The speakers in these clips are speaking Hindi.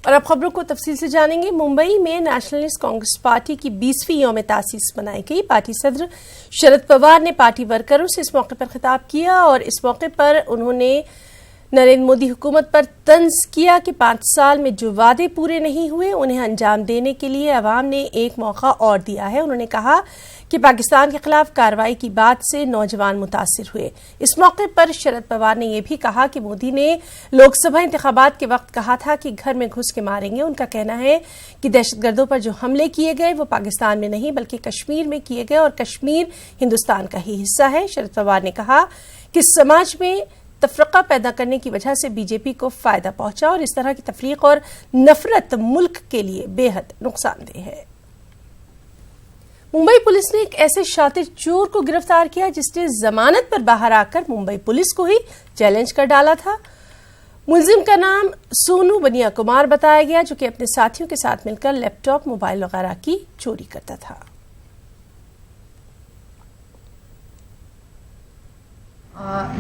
और अब खबरों को तफसील से जानेंगे। मुंबई में नेशनलिस्ट कांग्रेस पार्टी की 20वीं यौम तासीस मनाई गई। पार्टी सदर शरद पवार ने पार्टी वर्करों से इस मौके पर खिताब किया और इस मौके पर उन्होंने नरेंद्र मोदी हुकूमत पर तंज किया कि 5 साल में जो वादे पूरे नहीं हुए उन्हें अंजाम देने के लिए अवाम ने एक मौका और दिया है। उन्होंने कहा कि पाकिस्तान के खिलाफ कार्रवाई की बात से नौजवान मुतासिर हुए। इस मौके पर शरद पवार ने यह भी कहा कि मोदी ने लोकसभा इंतखाबात के वक्त कहा था कि घर में घुस के मारेंगे। उनका कहना है कि दहशतगर्दों पर जो हमले किए गए वो पाकिस्तान में नहीं बल्कि कश्मीर में किए गए और कश्मीर हिंदुस्तान का ही हिस्सा है। शरद पवार ने कहा कि समाज में तफरका पैदा करने की वजह से बीजेपी को फायदा पहुंचा और इस तरह की तफरीक और नफरत मुल्क के लिए बेहद नुकसानदेह है। मुंबई पुलिस ने एक ऐसे शातिर चोर को गिरफ्तार किया जिसने जमानत पर बाहर आकर मुंबई पुलिस को ही चैलेंज कर डाला था। मुलजिम का नाम सोनू बनिया कुमार बताया गया, जो कि अपने साथियों के साथ मिलकर लैपटॉप, मोबाइल वगैरह की चोरी करता था।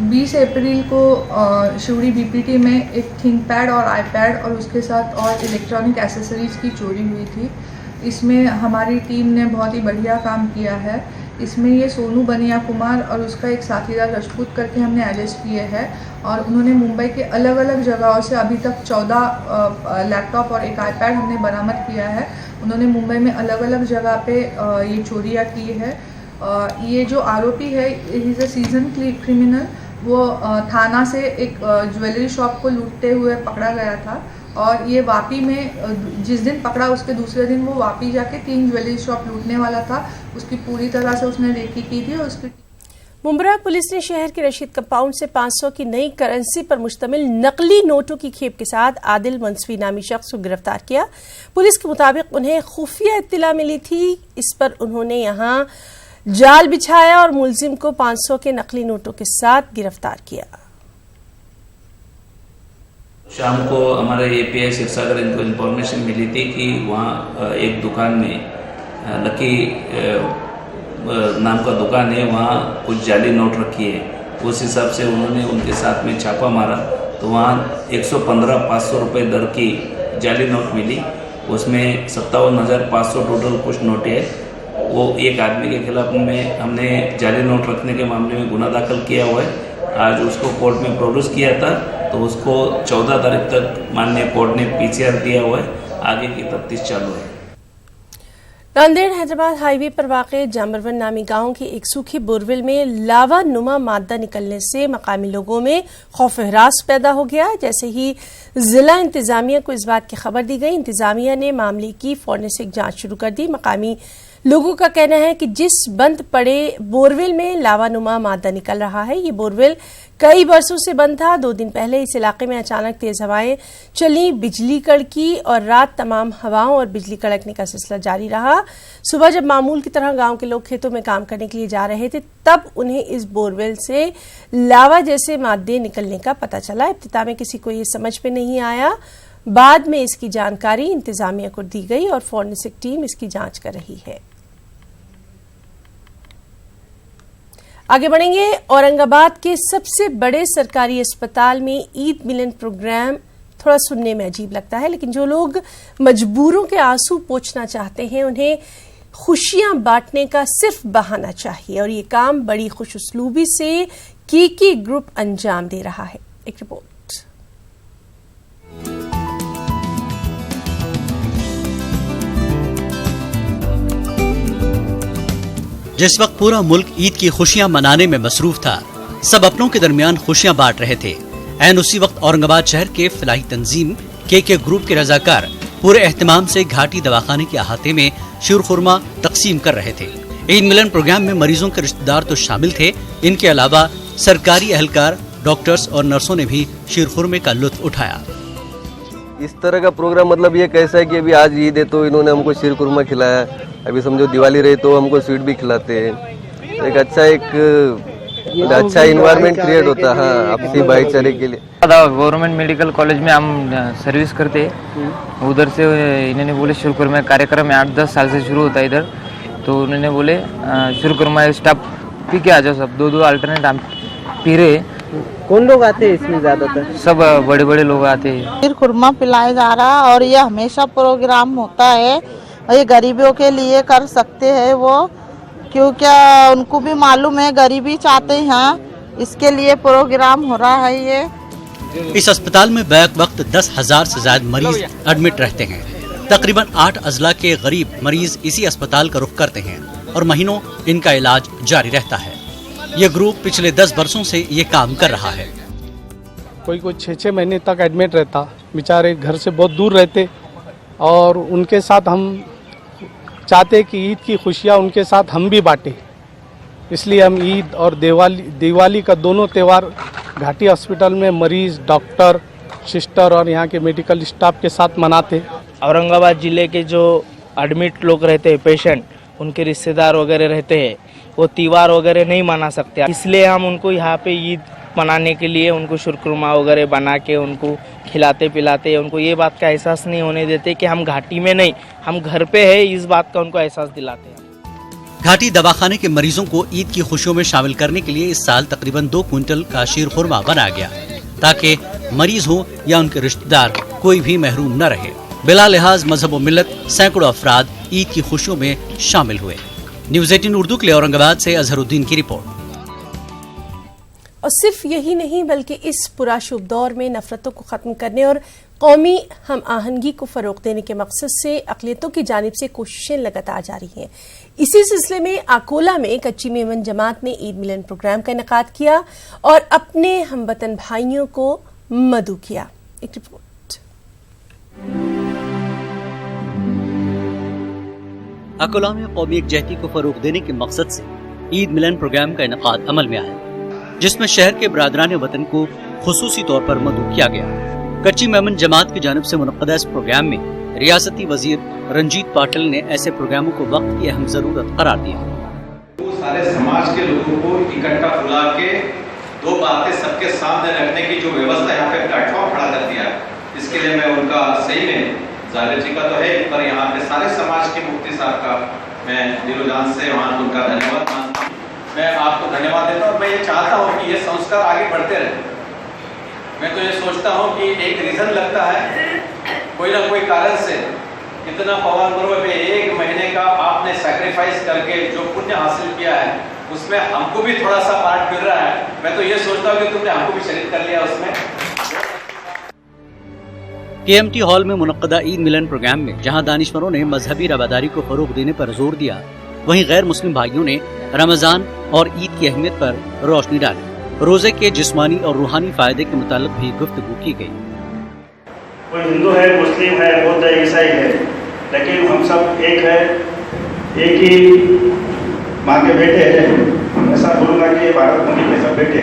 20 अप्रैल को शिवड़ी बीपीटी में एक थिंकपैड और आईपैड और उसके साथ और इलेक्ट्रॉनिक एसेसरीज की चोरी हुई थी। इसमें हमारी टीम ने बहुत ही बढ़िया काम किया है। इसमें ये सोनू बनिया कुमार और उसका एक साथीदार राजपूत करके हमने अरेस्ट किए हैं और उन्होंने मुंबई के अलग अलग जगहों से अभी तक 14 लैपटॉप और एक आईपैड हमने बरामद किया है। उन्होंने मुंबई में अलग अलग जगह पे ये चोरियाँ की है। ये जो आरोपी है इज अ सीजन क्रिमिनल। वो थाना से एक ज्वेलरी शॉप को लूटते हुए पकड़ा गया था और ये वापी में जिस दिन पकड़ा उसके दूसरे दिन वो वापी जाके 3 ज्वेलरी शॉप लूटने वाला था। उसकी पूरी तरह से उसने रेकी की थी और उसकी मुंब्रा पुलिस ने शहर के रशीद कंपाउंड से 500 की नई करेंसी पर मुश्तमिल नकली नोटों की खेप के साथ आदिल मंसवी नामी शख्स को गिरफ्तार किया। पुलिस के मुताबिक उन्हें खुफिया इत्तिला मिली थी। इस पर उन्होंने यहां जाल बिछाया और मुलजिम को 500 के नकली नोटों के साथ गिरफ्तार किया। शाम को हमारे एपीआई शिवसागर इनको इन्फॉर्मेशन मिली थी कि वहाँ एक दुकान में लकी नाम का दुकान है, वहाँ कुछ जाली नोट रखी है। उस हिसाब से उन्होंने उनके साथ में छापा मारा तो वहाँ 115,500 रुपये दर की जाली नोट मिली। उसमें 57,500 टोटल कुछ नोट है। वो एक आदमी के खिलाफ में हमने जाली नोट रखने के मामले में गुना दाखिल किया हुआ है। आज उसको कोर्ट में प्रोड्यूस किया था तो उसको 14 तारीख तक माननीय कोर्ट ने पीसीआर दिया हुआ है। आगे की तफ्तीश चालू है। नांदेड़ हैदराबाद हाईवे पर वाक़े जामरवन नामी गांव की एक सूखी बोरवेल में लावा नुमा मादा निकलने से मकामी लोगों में खौफ हरास पैदा हो गया। जैसे ही जिला इंतजामिया को इस बात की खबर दी गई, इंतजामिया ने मामले की फॉरेंसिक जांच शुरू कर दी। मकामी लोगों का कहना है कि जिस बंद पड़े बोरवेल में लावानुमा मादा निकल रहा है, ये बोरवेल कई बरसों से बंद था। 2 दिन पहले इस इलाके में अचानक तेज हवाएं चली, बिजली कड़की और रात तमाम हवाओं और बिजली कड़कने का सिलसिला जारी रहा। सुबह जब मामूल की तरह गांव के लोग खेतों में काम करने के लिए जा रहे थे तब उन्हें इस बोरवेल से लावा जैसे मादे निकलने का पता चला। इब्तिदा में किसी को ये समझ में नहीं आया। बाद में इसकी जानकारी इंतजामिया को दी गई और फॉरेंसिक टीम इसकी जांच कर रही है। आगे बढ़ेंगे। औरंगाबाद के सबसे बड़े सरकारी अस्पताल में ईद मिलन प्रोग्राम थोड़ा सुनने में अजीब लगता है, लेकिन जो लोग मजबूरों के आंसू पोंछना चाहते हैं उन्हें खुशियां बांटने का सिर्फ बहाना चाहिए और ये काम बड़ी खुशउस्लूबी से कीकी ग्रुप अंजाम दे रहा है। एक रिपोर्ट। जिस वक्त पूरा मुल्क ईद की खुशियां मनाने में मसरूफ था, सब अपनों के दरमियान खुशियां बांट रहे थे। ऐन उसी वक्त औरंगाबाद शहर के फलाही तंजीम के ग्रुप के रजाकार पूरे एहतमाम से घाटी दवाखाने के अहाते में शीरखुरमा तकसीम कर रहे थे। ईद मिलन प्रोग्राम में मरीजों के रिश्तेदार तो शामिल थे, इनके अलावा सरकारी अहलकार, डॉक्टर्स और नर्सों ने भी शीरखुरमे का लुत्फ उठाया। इस तरह का प्रोग्राम मतलब ये कैसा है कि अभी आज ईद है तो इन्होंने हमको शीरखुरमा खिलाया, अभी समझो दिवाली रही तो हमको स्वीट भी खिलाते हैं। तो एक अच्छा इन्वायरमेंट क्रिएट होता है आपसी भाईचारे के लिए। गवर्नमेंट मेडिकल कॉलेज में हम सर्विस करते, उधर से इन्होंने बोले शीरखुरमा कार्यक्रम 8-10 साल से शुरू होता है इधर, तो उन्होंने बोले शीरखुरमा स्टाफ पी के आ जाओ सब, 2-2 अल्टरनेट हम पी रहे। कौन लोग आते हैं इसमें ज्यादातर? सब बड़े बड़े लोग आते हैं। खीर खुरमा पिलाया जा रहा है और ये हमेशा प्रोग्राम होता है और ये गरीबों के लिए कर सकते हैं वो, क्योंकि उनको भी मालूम है गरीबी चाहते हैं, इसके लिए प्रोग्राम हो रहा है ये। इस अस्पताल में बैक वक्त 10,000 से ज्यादा मरीज एडमिट रहते हैं। तकरीबन 8 अजला के गरीब मरीज इसी अस्पताल का रुख करते हैं और महीनों इनका इलाज जारी रहता है। ये ग्रुप पिछले 10 वर्षों से ये काम कर रहा है। कोई 6-6 महीने तक एडमिट रहता, बेचारे घर से बहुत दूर रहते और उनके साथ हम चाहते कि ईद की खुशियाँ उनके साथ हम भी बांटें, इसलिए हम ईद और दिवाली का दोनों त्यौहार घाटी हॉस्पिटल में मरीज, डॉक्टर, सिस्टर और यहाँ के मेडिकल स्टाफ के साथ मनाते। औरंगाबाद ज़िले के जो एडमिट लोग रहते हैं, पेशेंट, उनके रिश्तेदार वगैरह रहते हैं, वो त्यौहार वगैरह नहीं मना सकते, इसलिए हम उनको यहाँ पे ईद मनाने के लिए उनको शुरकुरमा वगैरह बना के उनको खिलाते पिलाते, उनको ये बात का एहसास नहीं होने देते कि हम घाटी में नहीं, हम घर पे है, इस बात का उनको एहसास दिलाते हैं। घाटी दवाखाने के मरीजों को ईद की खुशियों में शामिल करने के लिए इस साल तकरीबन 2 क्विंटल का शीर खुरमा बनाया गया, ताकि मरीज हो या उनके रिश्तेदार कोई भी महरूम न रहे। बिला लिहाज मजहब व मिल्लत सैकड़ों अफराद ईद की खुशियों में शामिल हुए। न्यूज़ 18 उर्दू के लिए औरंगाबाद से अजहरुद्दीन की रिपोर्ट। और सिर्फ यही नहीं बल्कि इस पुरा शुभ दौर में नफरतों को ख़त्म करने और कौमी हम आहंगी को फ़रोग़ देने के मकसद से अक़लियतों की जानिब से कोशिशें लगातार जारी हैं। इसी सिलसिले में अकोला में कच्ची मेमन जमात ने ईद मिलन प्रोग्राम का इनेकाद किया और अपने हमवतन भाइयों को मदऊ किया। एक रिपोर्ट। अकोला में कौमी यकजहती को फ़रोग़ देने के मकसद से ईद मिलन प्रोग्राम का इनेकाद अमल में आया, जिसमें शहर के बरादरान वतन को खुसूसी तौर पर मदऊ किया गया। कच्ची मेमन जमात की जानिब से मुनक़्क़दा इस प्रोग्राम में रियासती वजीर रंजीत पाटिल ने ऐसे प्रोग्रामों को वक्त की अहम जरूरत करार दिया। सारे समाज के लोगों को इकट्ठा बुला के दो बातें सबके सामने रखने की जो व्यवस्था यहाँ पे प्लेटफॉर्म खड़ा कर दिया, इसके लिए मैं उनका सही में जाहिर जी का तो है, पर यहाँ पे सारे समाज के मुफ्ती साहब का मैं दिलो जान से वहाँ उनका धन्यवाद मानता हूँ। मैं आपको धन्यवाद देता हूँ। मैं ये चाहता हूँ कि ये संस्कार आगे बढ़ते रहे। मैं तो ये सोचता हूँ कि एक रीज़न लगता है, कोई ना कोई कारण से इतना पवन पर्व पे 1 महीने का आपने सैक्रिफाइस करके जो पुण्य हासिल किया है, उसमें हमको भी थोड़ा सा पार्ट मिल रहा है। मैं तो ये सोचता हूँ कि तुमने हमको भी शरीक कर लिया उसमें। KMT हॉल में मुनक़्क़दा ईद मिलन प्रोग्राम में जहां दानिशवरों ने मजहबी रवादारी को फ़रोग़ देने पर जोर दिया, वहीं गैर मुस्लिम भाइयों ने रमज़ान और ईद की अहमियत पर रोशनी डाली। रोजे के जिस्मानी और रूहानी फायदे के मुतालिक भी गुफ्तगू की गई। कोई हिंदू है, मुस्लिम है, बौद्ध है, ईसाई है, लेकिन हम सब एक है, एक ही माँ के बेटे हैं। ऐसा बोलूँगा कि भारत भूमि के सब बेटे।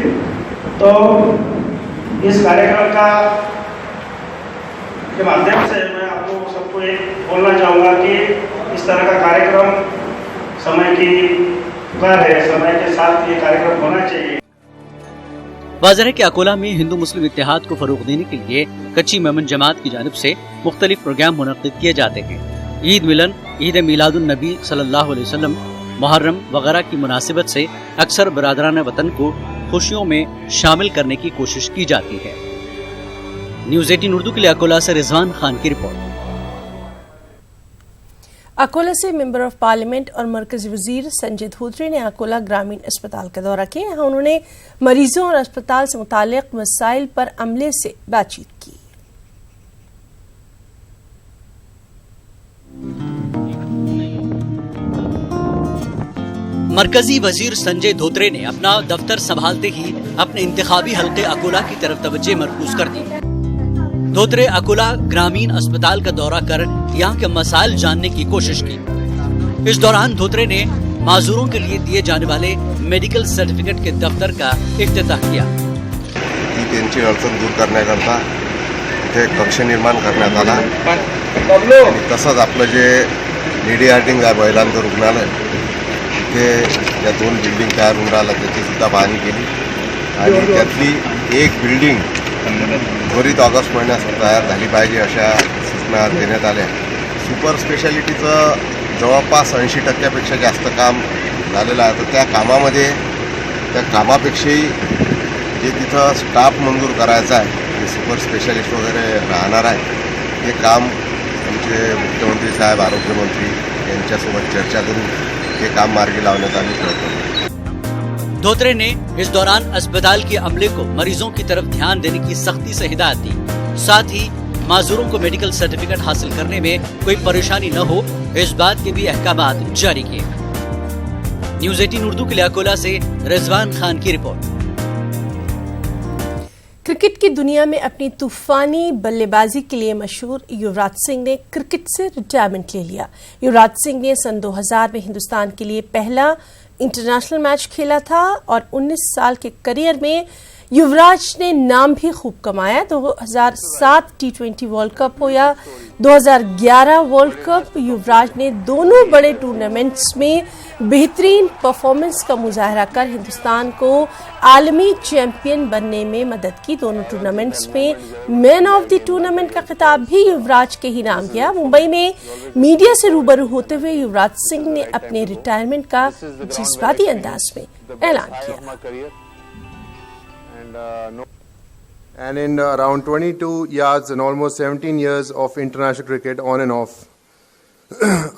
तो इस कार्यक्रम का के माध्यम से मैं आप लोग सबको एक बोलना चाहूँगा कि इस तरह का कार्यक्रम समय की पुकार है, समय के साथ ये कार्यक्रम होना चाहिए। वाज़ेह है कि अकोला में हिंदू मुस्लिम इत्तेहाद को फ़रोग़ देने के लिए कच्ची मेमन जमात की जानिब से मुख्तलिफ प्रोग्राम मुनक़्क़िद किए जाते हैं। ईद मिलन, ईद मिलादुन नबी सल्लल्लाहु अलैहि वसल्लम, मुहर्रम वगैरह की मुनासिबत से अक्सर बरादरान वतन को खुशियों में शामिल करने की कोशिश की जाती है। न्यूज़ 18 उर्दू के लिए अकोला से रिजवान खान की रिपोर्ट। अकोला से मेंबर ऑफ पार्लियामेंट और मरकजी वजीर संजय धोत्रे ने अकोला ग्रामीण अस्पताल का दौरा किया। यहाँ उन्होंने मरीजों और अस्पताल से मुताल्लिक़ मसाइल पर अमले से बातचीत की। मरकजी वजीर संजय धोत्रे ने अपना दफ्तर संभालते ही अपने इंतखाबी हल्के अकोला की तरफ तवज्जो मरकूज कर दी। धोत्रे अकोला ग्रामीण अस्पताल का दौरा कर यहाँ के मसाइल जानने की कोशिश की। इस दौरान धोत्रे ने माजूरों के लिए दिए जाने वाले मेडिकल सर्टिफिकेट के दफ्तर का इफ्तिताह किया। त्यांची अडचण दूर करण्याकरता इथे कक्ष निर्माण करण्यात आला आणि तसंच आपलं जे लेडी हार्टिंग आहे महिलांचं रुग्णालय, इथे या 2 बिल्डिंग तयार होऊन राहिल्या त्याची सुद्धा पाहणी केली आणि त्यातली एक बिल्डिंग त्वरित ऑगस्ट महिन्यात तयार झाली पाहिजे अशा सूचना देण्यात आल्या। सुपर स्पेशालिटीचं जवळपास 80% जास्त काम झालेलं आहे। तर त्या कामापेक्षाही जे तिथं स्टाफ मंजूर करायचा आहे, सुपर स्पेशालिस्ट वगैरे राहणार आहे, हे काम आमचे मुख्यमंत्री साहेब, आरोग्यमंत्री यांच्यासोबत चर्चा करून हे काम मार्गी लावण्याचा आम्ही प्रयत्न करू। धोत्रे ने इस दौरान अस्पताल के अमले को मरीजों की तरफ ध्यान देने की सख्ती से हिदायत दी। साथ ही माजूरों को मेडिकल सर्टिफिकेट हासिल करने में कोई परेशानी न हो, इस बात के भी अहकामात जारी किए। न्यूज़ 18 उर्दू के लिए अकोला से रिजवान खान की रिपोर्ट। क्रिकेट की दुनिया में अपनी तूफानी बल्लेबाजी के लिए मशहूर युवराज सिंह ने क्रिकेट से रिटायरमेंट ले लिया। युवराज सिंह ने सन 2000 में हिंदुस्तान के लिए पहला इंटरनेशनल मैच खेला था और 19 साल के करियर में युवराज ने नाम भी खूब कमाया। 2007 T20 वर्ल्ड कप हो या 2011 वर्ल्ड कप, युवराज ने दोनों बड़े टूर्नामेंट्स में बेहतरीन परफॉर्मेंस का मुजाहरा कर हिंदुस्तान को आलमी चैंपियन बनने में मदद की। दोनों टूर्नामेंट्स में मैन ऑफ द टूर्नामेंट का खिताब भी युवराज के ही नाम गया। मुंबई में मीडिया से रूबरू होते हुए युवराज सिंह ने अपने रिटायरमेंट का जज्बाती अंदाज में ऐलान किया। And in around 22 years and almost 17 years of international cricket on and off,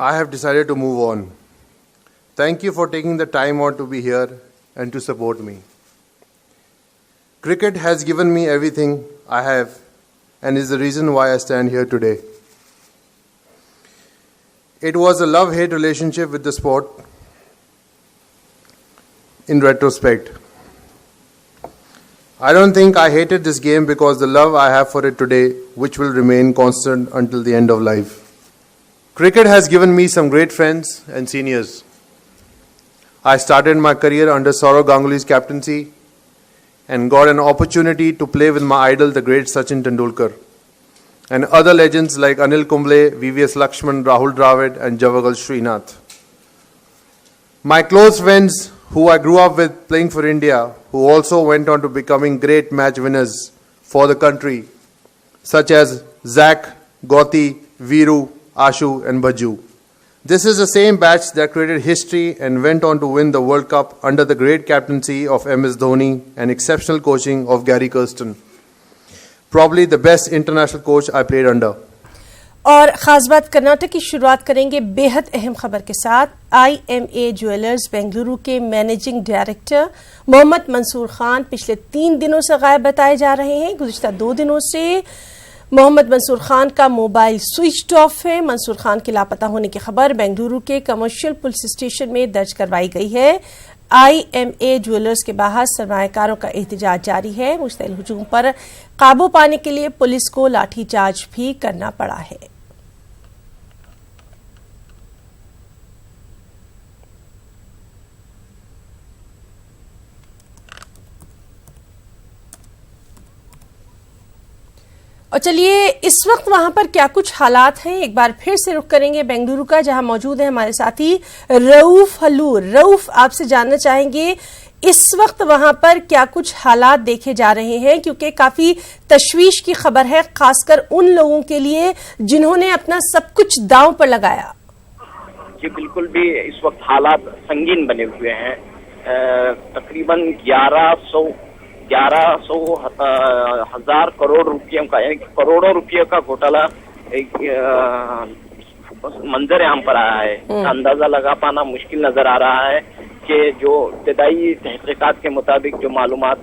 I have decided to move on. Thank you for taking the time out to be here and to support me. Cricket has given me everything I have and is the reason why I stand here today. It was a love-hate relationship with the sport in retrospect. I don't think I hated this game because the love I have for it today, which will remain constant until the end of life. Cricket has given me some great friends and seniors. I started my career under Saurav Ganguly's captaincy and got an opportunity to play with my idol, the great Sachin Tendulkar, and other legends like Anil Kumble, VVS Lakshman, Rahul Dravid, and Javagal Srinath. My close friends who I grew up with playing for India, who also went on to becoming great match winners for the country, such as Zach, Gauti, Viru, Ashu and Bhaju. This is the same batch that created history and went on to win the World Cup under the great captaincy of MS Dhoni and exceptional coaching of Gary Kirsten. Probably the best international coach I played under. और खास बात कर्नाटक की शुरुआत करेंगे बेहद अहम खबर के साथ। IMA ज्वेलर्स बेंगलुरु के मैनेजिंग डायरेक्टर मोहम्मद मंसूर खान पिछले 3 दिनों से गायब बताए जा रहे हैं। गुज़िश्ता 2 दिनों से मोहम्मद मंसूर खान का मोबाइल स्विच ऑफ है। मंसूर खान के लापता होने की खबर बेंगलुरु के कमर्शियल पुलिस स्टेशन में दर्ज करवाई गई है। IMA ज्वेलर्स के बाहर सरमायाकारों का एहतजाज जारी है। मुश्तइल हुजूम पर काबू पाने के लिए पुलिस को लाठीचार्ज भी करना पड़ा है। और चलिए इस वक्त वहां पर क्या कुछ हालात हैं, एक बार फिर से रुख करेंगे बेंगलुरु का, जहां मौजूद है हमारे साथी रऊफ हलूर। रऊफ, आपसे जानना चाहेंगे इस वक्त वहां पर क्या कुछ हालात देखे जा रहे हैं, क्योंकि काफी तशवीश की खबर है, खासकर उन लोगों के लिए जिन्होंने अपना सब कुछ दांव पर लगाया। जी बिल्कुल भी इस वक्त हालात संगीन बने हुए हैं। तकरीबन 11,000 करोड़ रुपयों का, यानी करोड़ों रुपयों का घोटाला एक मंजर आम पर आया है। इसका अंदाजा लगा पाना मुश्किल नजर आ रहा है कि जो इब्तदाई तहकीकात के मुताबिक जो मालूमात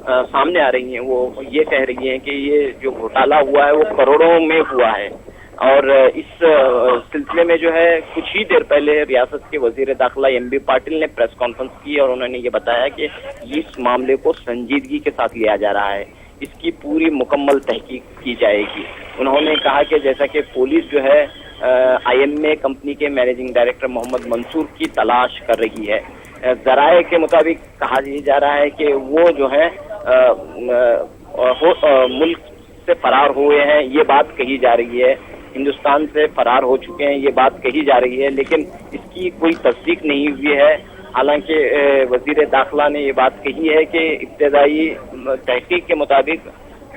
सामने आ रही हैं वो ये कह रही हैं कि ये जो घोटाला हुआ है वो करोड़ों में हुआ है। और इस सिलसिले में जो है कुछ ही देर पहले रियासत के वजीर दाखिला MB पाटिल ने प्रेस कॉन्फ्रेंस की और उन्होंने ये बताया कि इस मामले को संजीदगी के साथ लिया जा रहा है, इसकी पूरी मुकम्मल तहकीक की जाएगी। उन्होंने कहा कि जैसा कि पुलिस जो है IMA कंपनी के मैनेजिंग डायरेक्टर मोहम्मद मंसूर की तलाश कर रही है। जराए के मुताबिक कहा जा रहा है कि वो जो है मुल्क से फरार हुए हैं, ये बात कही जा रही है। हिंदुस्तान से फरार हो चुके हैं, ये बात कही जा रही है, लेकिन इसकी कोई तस्दीक नहीं हुई है। हालांकि वजीर दाखिला ने ये बात कही है कि इब्तदाई तहकीक के मुताबिक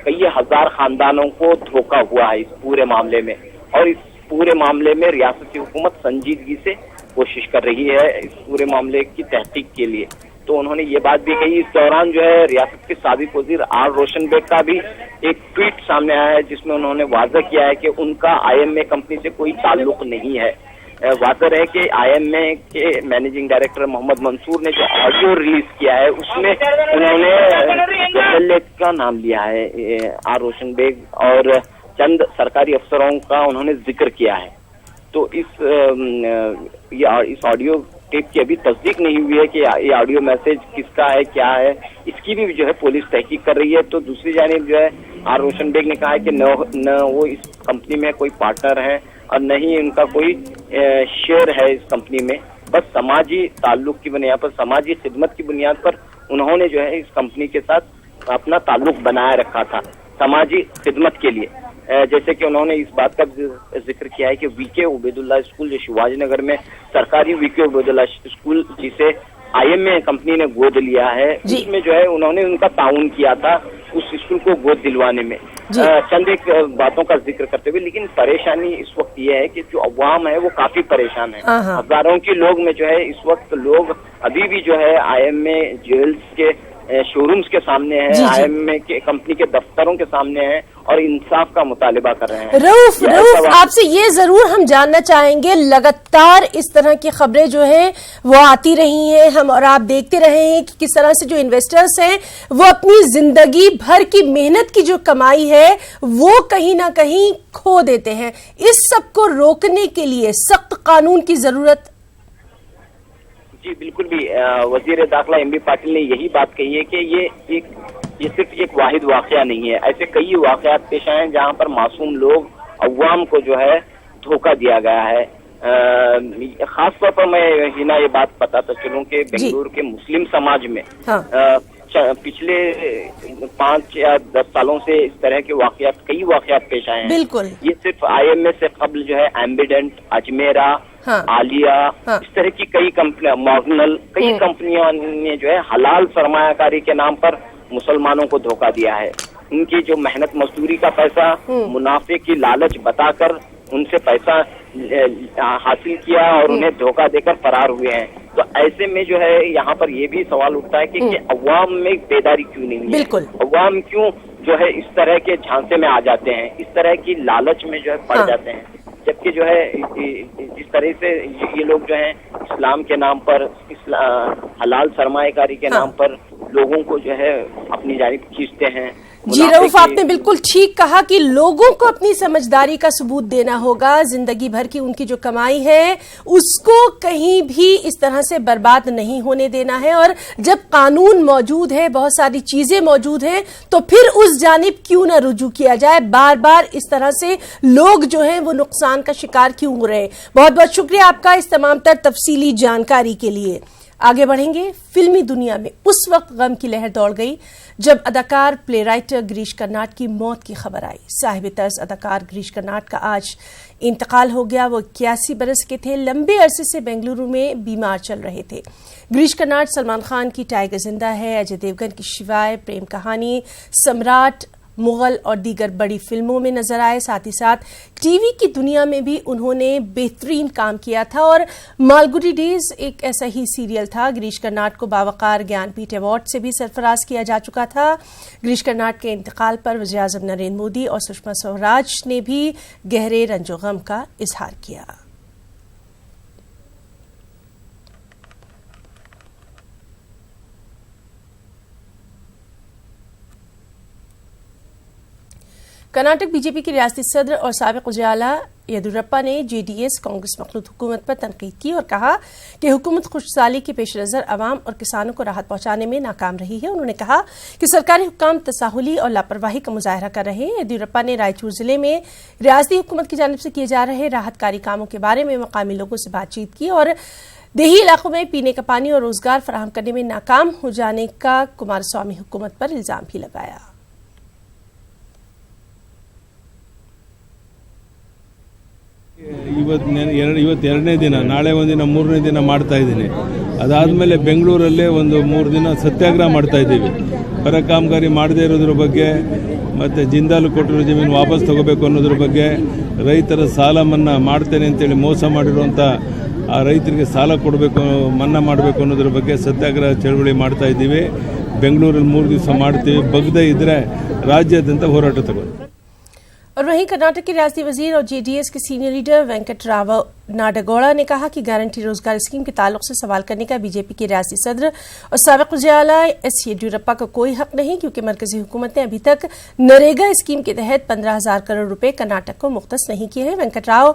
कई हजार खानदानों को धोखा हुआ है इस पूरे मामले में, और इस पूरे मामले में रियासती हुकूमत संजीदगी से कोशिश कर रही है इस पूरे मामले की तहकीक के लिए। तो उन्होंने ये बात भी कही। इस दौरान जो है रियासत के साबिक वजीर आर रोशन बेग का भी एक ट्वीट सामने आया है, जिसमें उन्होंने वाज़ह किया है कि उनका IMA कंपनी से कोई ताल्लुक नहीं है। वाज़ह है कि IMA के मैनेजिंग डायरेक्टर मोहम्मद मंसूर ने जो ऑडियो रिलीज किया है उसमें उन्होंने MLA का नाम लिया है आर रोशन बेग और चंद सरकारी अफसरों का उन्होंने जिक्र किया है। तो इस ऑडियो टेप की अभी तस्दीक नहीं हुई है कि ये ऑडियो मैसेज किसका है, क्या है, इसकी भी जो है पुलिस तहकीक कर रही है। तो दूसरी जानिब जो है आर रोशन बेग ने कहा है कि न वो इस कंपनी में कोई पार्टनर है और न ही उनका कोई शेयर है इस कंपनी में। बस समाजी ताल्लुक की बुनियाद पर, समाजी खिदमत की बुनियाद पर उन्होंने जो है इस कंपनी के साथ अपना ताल्लुक बनाए रखा था समाजी खिदमत के लिए। जैसे कि उन्होंने इस बात का जिक्र किया है कि वीके उबैदुल्ला स्कूल जो शिवाजी नगर में सरकारी वीके उबैदुल्ला स्कूल जिसे IMA कंपनी ने गोद लिया है, उसमें जो है उन्होंने उनका ताउन किया था उस स्कूल को गोद दिलवाने में। चंद एक बातों का जिक्र करते हुए, लेकिन परेशानी इस वक्त ये है कि जो अवाम है वो काफी परेशान है। हजारों के लोग में जो है इस वक्त लोग अभी भी जो है IMA ज्वेल्स के शोरूम्स के सामने है, IMA के कंपनी के दफ्तरों के सामने है और इंसाफ का मुतालिबा कर रहे हैं। रऊफ आपसे ये जरूर हम जानना चाहेंगे, लगातार इस तरह की खबरें जो है वो आती रही हैं हम और आप देखते रहे हैं कि किस तरह से जो इन्वेस्टर्स हैं वो अपनी जिंदगी भर की मेहनत की जो कमाई है वो कहीं ना कहीं खो देते हैं। इस सब को रोकने के लिए सख्त कानून की जरूरत। जी बिल्कुल भी वजीर दाखिला MB पाटिल ने यही बात कही है कि ये सिर्फ एक वाहिद वाकया नहीं है, ऐसे कई वाकयात पेश आए हैं जहां पर मासूम लोग अवाम को जो है धोखा दिया गया है। खास तौर पर मैं हिना ये बात बताता चलूं कि बेंगलुरु के मुस्लिम समाज में पिछले 5 या 10 सालों से इस तरह के कई वाकयात पेश आए हैं। बिल्कुल ये सिर्फ IMA से कबल जो है एम्बिडेंट, अजमेरा, आलिया, इस तरह की कई कंपनियां, मॉर्गनल, कई कंपनियों ने जो है हलाल सरमायाकारी के नाम पर मुसलमानों को धोखा दिया है। उनकी जो मेहनत मजदूरी का पैसा मुनाफे की लालच बताकर उनसे पैसा हासिल किया और उन्हें धोखा देकर फरार हुए हैं। तो ऐसे में जो है यहाँ पर ये भी सवाल उठता है कि अवाम में बेदारी क्यों नहीं है, अवाम क्यों जो है इस तरह के झांसे में आ जाते हैं, इस तरह की लालच में जो है पड़ जाते हैं। जबकि जो है जिस तरह से ये लोग जो है इस्लाम के नाम पर, हलाल सरमाएकारी के नाम पर लोगों को जो है अपनी जानिब खींचते हैं। जी रऊफ, आपने बिल्कुल ठीक कहा कि लोगों को अपनी समझदारी का सबूत देना होगा। जिंदगी भर की उनकी जो कमाई है उसको कहीं भी इस तरह से बर्बाद नहीं होने देना है। और जब कानून मौजूद है, बहुत सारी चीजें मौजूद हैं, तो फिर उस जानिब क्यों ना रुजू किया जाए। बार बार इस तरह से लोग जो हैं वो नुकसान का शिकार क्यों हो रहे हैं। बहुत बहुत शुक्रिया आपका इस तमाम तर तफसीली जानकारी के लिए। आगे बढ़ेंगे। फिल्मी दुनिया में उस वक्त गम की लहर दौड़ गई जब अदाकार प्ले राइटर गिरीश कर्नाड की मौत की खबर आई। साहिब तर्ज अदाकार गिरीश कर्नाड का आज इंतकाल हो गया। वो 81 बरस के थे, लंबे अरसे से बेंगलुरु में बीमार चल रहे थे। गिरीश कर्नाड सलमान खान की टाइगर जिंदा है, अजय देवगन की शिवाय, प्रेम कहानी, सम्राट, मुगल और दीगर बड़ी फिल्मों में नजर आए। साथ ही साथ टीवी की दुनिया में भी उन्होंने बेहतरीन काम किया था और मालगुडी डेज एक ऐसा ही सीरियल था। गिरीश कर्नाड को बावकार ज्ञानपीठ अवार्ड से भी सरफराज किया जा चुका था। गिरीश कर्नाड के इंतकाल पर वज़ीर आज़म नरेंद्र मोदी और सुषमा स्वराज ने भी गहरे रंजो गम का इजहार किया। कर्नाटक बीजेपी के रियासती सदर और साबिक उजाला येदियुरप्पा ने JDS कांग्रेस मखलूत हुकूमत पर तनकीद की और कहा कि हुकूमत खुशहाली के पेश नज़र अवाम और किसानों को राहत पहुंचाने में नाकाम रही है। उन्होंने कहा कि सरकारी हुक्काम तसाहुली और लापरवाही का मुजाहरा कर रहे हैं। येदियुरप्पा ने रायचूर जिले में रियासती हुकूमत की जानिब से किए जा रहे राहतकारी कामों के बारे में मकामी लोगों से बातचीत की और देही इलाकों में पीने का पानी और रोजगार फराहम करने में नाकाम हो जाने का कुमारस्वामी हुकूमत पर इल्जाम भी लगाया। ಇವತ್ತೆರಡನೇ ದಿನ, ನಾಳೆ ಒಂದಿನ ಮೂರನೇ ದಿನ ಮಾಡ್ತಾ ಇದ್ದೀನಿ. ಅದಾದಮೇಲೆ ಬೆಂಗಳೂರಲ್ಲೇ ಒಂದು 3 ದಿನ ಸತ್ಯಾಗ್ರಹ ಮಾಡ್ತಾ ಇದ್ದೀವಿ. ಪರ ಕಾಮಗಾರಿ ಮಾಡದೇ ಇರೋದ್ರ ಬಗ್ಗೆ, ಮತ್ತು ಜಿಂದಾಲ್ ಕೊಟ್ಟಿರೋ ಜಮೀನು ವಾಪಸ್ ತಗೋಬೇಕು ಅನ್ನೋದ್ರ ಬಗ್ಗೆ, ರೈತರ ಸಾಲ ಮನ್ನಾ ಮಾಡ್ತೇನೆ ಅಂತೇಳಿ ಮೋಸ ಮಾಡಿರುವಂಥ ಆ ರೈತರಿಗೆ ಸಾಲ ಕೊಡಬೇಕು, ಮನ್ನಾ ಮಾಡಬೇಕು ಅನ್ನೋದ್ರ ಬಗ್ಗೆ ಸತ್ಯಾಗ್ರಹ ಚಳವಳಿ ಮಾಡ್ತಾ ಇದ್ದೀವಿ. ಬೆಂಗಳೂರಲ್ಲಿ 3 ದಿವಸ ಮಾಡ್ತೀವಿ. ಬಗ್ಗದೇ ಇದ್ರೆ ರಾಜ್ಯಾದ್ಯಂತ ಹೋರಾಟ ತಗೊಂಡು. और वहीं कर्नाटक के रियासती वजीर और जेडीएस के सीनियर लीडर वेंकटराव नाडगौड़ा ने कहा कि गारंटी रोजगार स्कीम के ताल्लुक से सवाल करने का बीजेपी के रियासती सदर और साबिक वज़ीर-ए-आला एस येदियुरप्पा को कोई हक नहीं, क्योंकि मरकजी हुकूमत ने अभी तक नरेगा स्कीम के तहत 15,000 करोड़ रुपए कर्नाटक को मुख्तस नहीं किए हैं। वेंकटराव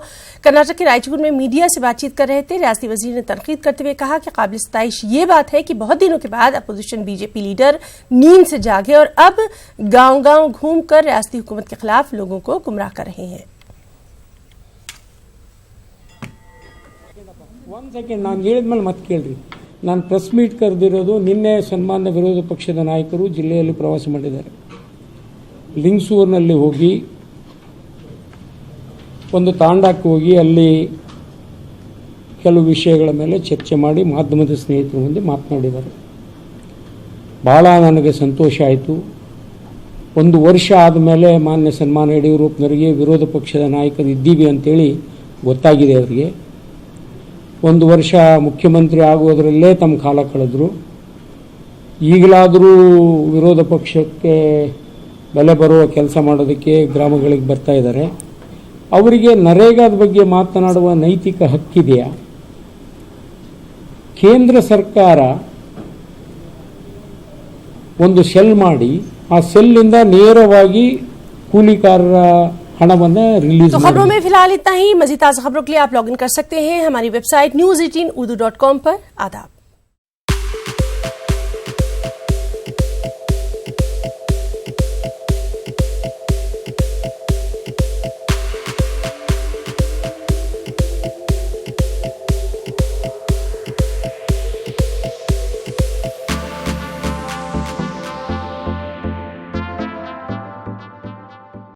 कर्नाटक के रायचूर में मीडिया से बातचीत कर रहे थे। रियासती वजीर ने तनकीद करते हुए कहा कि काबिल सताइश ये बात है कि बहुत दिनों के बाद अपोजिशन बीजेपी लीडर नींद से जागे और अब गांव-गांव घूमकर रियासती हुकूमत के खिलाफ लोगों को गुमराह कर रहे हैं। ಒಂದು ಸೆಕೆಂಡ್, ನಾನು ಹೇಳಿದ್ಮೇಲೆ ಮತ್ತೆ ಕೇಳ್ರಿ. ನಾನು ಪ್ರೆಸ್ ಮೀಟ್ ಕರೆದಿರೋದು ನಿನ್ನೆ ಸನ್ಮಾನ್ಯ ವಿರೋಧ ಪಕ್ಷದ ನಾಯಕರು ಜಿಲ್ಲೆಯಲ್ಲಿ ಪ್ರವಾಸ ಮಾಡಿದ್ದಾರೆ. ಲಿಂಗಸೂರಿನಲ್ಲಿ ಹೋಗಿ ಒಂದು ತಾಂಡಕ್ಕೆ ಹೋಗಿ ಅಲ್ಲಿ ಕೆಲವು ವಿಷಯಗಳ ಮೇಲೆ ಚರ್ಚೆ ಮಾಡಿ ಮಾಧ್ಯಮದ ಸ್ನೇಹಿತರ ಮುಂದೆ ಮಾತನಾಡಿದ್ದಾರೆ. ಭಾಳ ನನಗೆ ಸಂತೋಷ ಆಯಿತು. 1 ವರ್ಷ ಆದಮೇಲೆ ಮಾನ್ಯ ಸನ್ಮಾನ್ಯ ಯಡಿಯೂರಪ್ಪನವರಿಗೆ ವಿರೋಧ ಪಕ್ಷದ ನಾಯಕರು ಇದ್ದೀವಿ ಅಂತೇಳಿ ಗೊತ್ತಾಗಿದೆ. ಅವರಿಗೆ 1 ವರ್ಷ ಮುಖ್ಯಮಂತ್ರಿ ಆಗುವುದರಲ್ಲೇ ತಮ್ಮ ಕಾಲ ಕಳೆದರು. ಈಗಲಾದರೂ ವಿರೋಧ ಪಕ್ಷಕ್ಕೆ ಬೆಲೆ ಬರುವ ಕೆಲಸ ಮಾಡೋದಕ್ಕೆ ಗ್ರಾಮಗಳಿಗೆ ಬರ್ತಾ ಇದ್ದಾರೆ. ಅವರಿಗೆ ನರೇಗಾದ ಬಗ್ಗೆ ಮಾತನಾಡುವ ನೈತಿಕ ಹಕ್ಕಿದೆಯಾ? ಕೇಂದ್ರ ಸರ್ಕಾರ ಒಂದು ಸೆಲ್ ಮಾಡಿ ಆ ಸೆಲ್ನಿಂದ ನೇರವಾಗಿ ಕೂಲಿಕಾರರ हणवन्न रिलीज। तो खबरों में फिलहाल इतना ही। मजीद ताज़ा खबरों के लिए आप लॉगिन कर सकते हैं हमारी वेबसाइट news18urdu.com पर। आदाब।